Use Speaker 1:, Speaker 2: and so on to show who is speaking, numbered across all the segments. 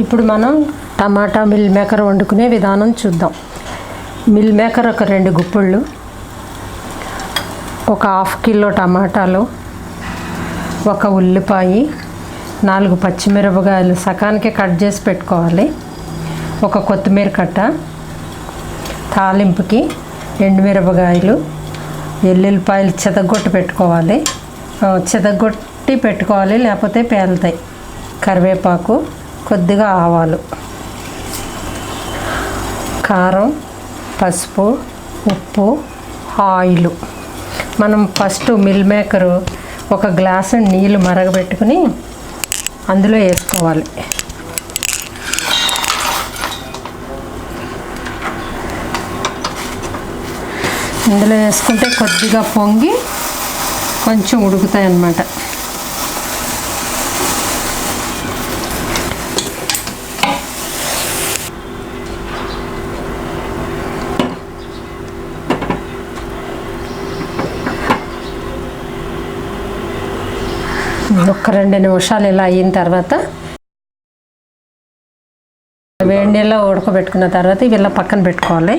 Speaker 1: ఇప్పుడు మనం టమాటా meal maker వండుకునే విధానం చూద్దాం. మిల్ మేకర్ ఒక 2 గుప్పిళ్ళు, ఒక 1/2 కిలో టమాటాలు, ఒక ఉల్లిపాయ, 4 పచ్చిమిరపకాయలు సకానికి కట్ చేసి పెట్టుకోవాలి, ఒక కొత్తిమీర కట్ట, తాలింపుకి ఎండుమిరపకాయలు, ఎల్లుల్లిపాయలు చెతగొట్టి పెట్టుకోవాలి, లేకపోతే పేలుతాయి, కరివేపాకు, కొద్దిగా ఆవాలు, కారం, పసుపు, ఉప్పు, ఆయిల్. మనం ఫస్ట్ మిల్ మేకరు ఒక గ్లాసు నీళ్ళు మరగబెట్టుకుని అందులో వేసుకోవాలి. ఇందులో వేసుకుంటే కొద్దిగా పొంగి కొంచెం ఉడుకుతాయి అన్నమాట. ఒక 2 నిమిషాలు ఇలా అయిన తర్వాత వేడి నీళ్ళలో ఉడకబెట్టుకున్న తర్వాత ఇవి ఇలా పక్కన పెట్టుకోవాలి.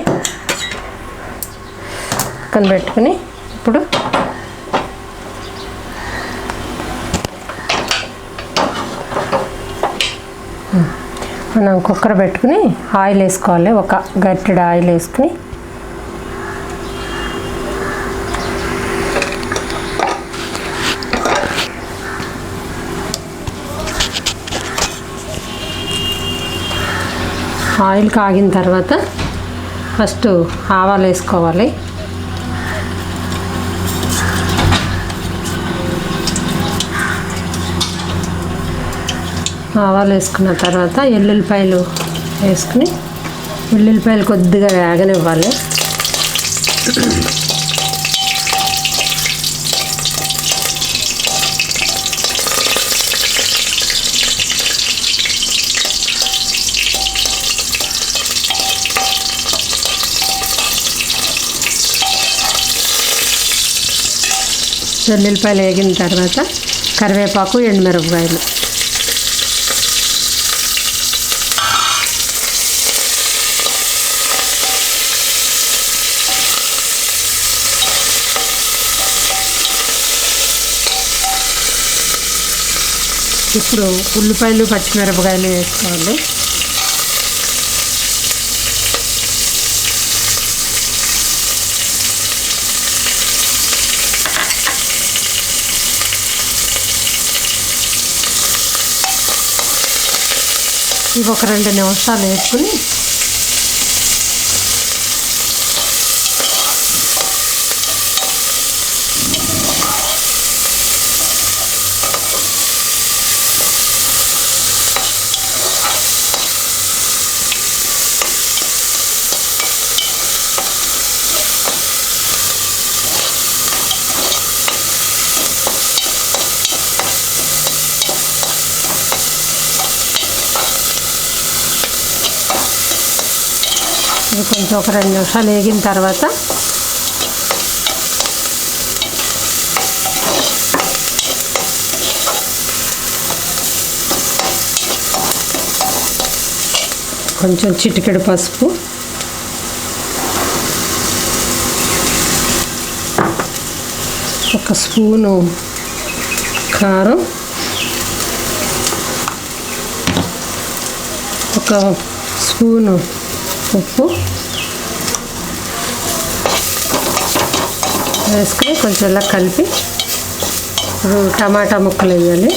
Speaker 1: పక్కన పెట్టుకుని ఇప్పుడు మనం కుక్కర్ పెట్టుకుని ఆయిల్ వేసుకోవాలి. ఒక గట్టిడ ఆయిల్ వేసుకుని ఆయిల్ కాగిన తర్వాత ఫస్ట్ ఆవాలు వేసుకోవాలి. ఆవాలు వేసుకున్న తర్వాత ఎల్లుల్లిపాయలు వేసుకుని ఉల్లిపాయలు కొద్దిగా వేగనివ్వాలి. వెల్లుల్లిపాయలు వేగిన తర్వాత కరివేపాకు, ఎండుమిరపకాయలు, ఇప్పుడు ఉల్లిపాయలు, పచ్చిమిరపకాయలు వేసుకోవాలి. ఇవి ఒక 2 నిమిషాలు వేసుకుని ఇది కొంచెం ఒక 2 నిమిషాలు వేగిన తర్వాత కొంచెం చిటికెడు పసుపు, ఒక స్పూను కారం, ఒక స్పూను ఉప్పు వేసుకొని కొంచెం ఇలా కలిపి టమాటా ముక్కలు వేయాలి.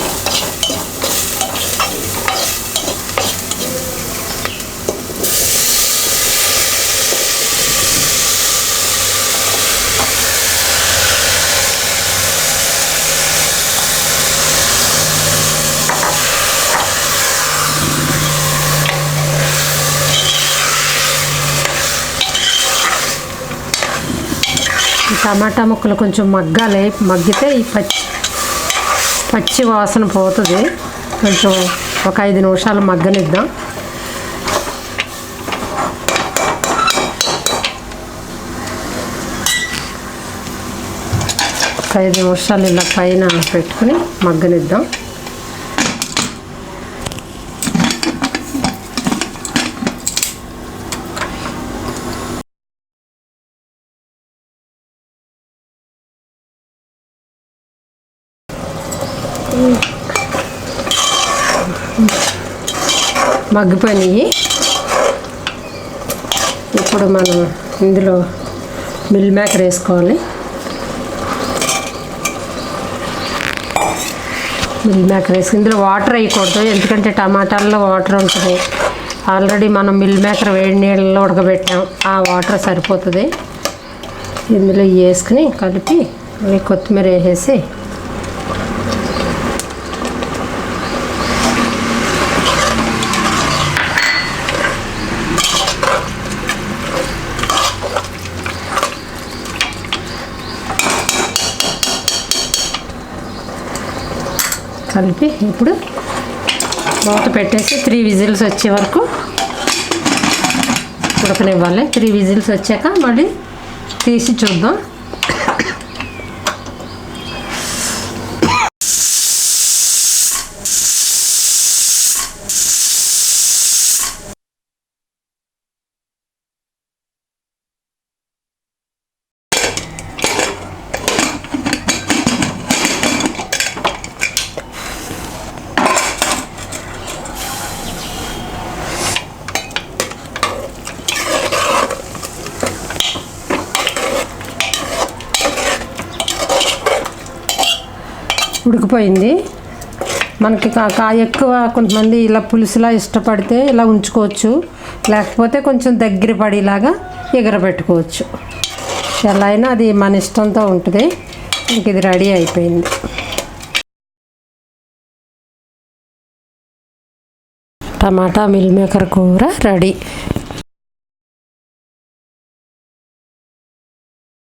Speaker 1: టమాటా ముక్కలు కొంచెం మగ్గాలి. మగ్గితే ఈ పచ్చి వాసన పోతుంది. కొంచెం ఒక 5 నిమిషాలు మగ్గనిద్దాం. ఒక 5 నిమిషాలు ఇలా పైన పెట్టుకుని మగ్గనిద్దాం. మగ్గిపోయినాయి. ఇప్పుడు మనం ఇందులో మిల్ మేకర్ వేసుకోవాలి. మిల్ మేకర్ వేసి ఇందులో వాటర్ వేయకూడదు, ఎందుకంటే టమాటాల్లో వాటర్ ఉంటుంది. ఆల్రెడీ మనం మిల్ మేకర్ వేడి నీళ్ళలో ఉడకబెట్టాం, ఆ వాటర్ సరిపోతుంది. ఇందులో వేసుకుని కలిపి కొత్తిమీర వేసేసి కలిపి ఇప్పుడు మూత పెట్టేసి 3 విజిల్స్ వచ్చే వరకు ఉడకనివ్వాలి. 3 విజిల్స్ వచ్చాక మళ్ళీ తీసి చూద్దాం. ఉడికిపోయింది. మనకి కాయ ఎక్కువ కొంతమంది ఇలా పులుసులా ఇష్టపడితే ఇలా ఉంచుకోవచ్చు, లేకపోతే కొంచెం దగ్గర పడేలాగా ఎగరబెట్టుకోవచ్చు. ఎలా అయినా అది మన ఇష్టంతో ఉంటుంది. ఇంక ఇది రెడీ అయిపోయింది. టమాటా మిల్ మేకర్ కూర రెడీ.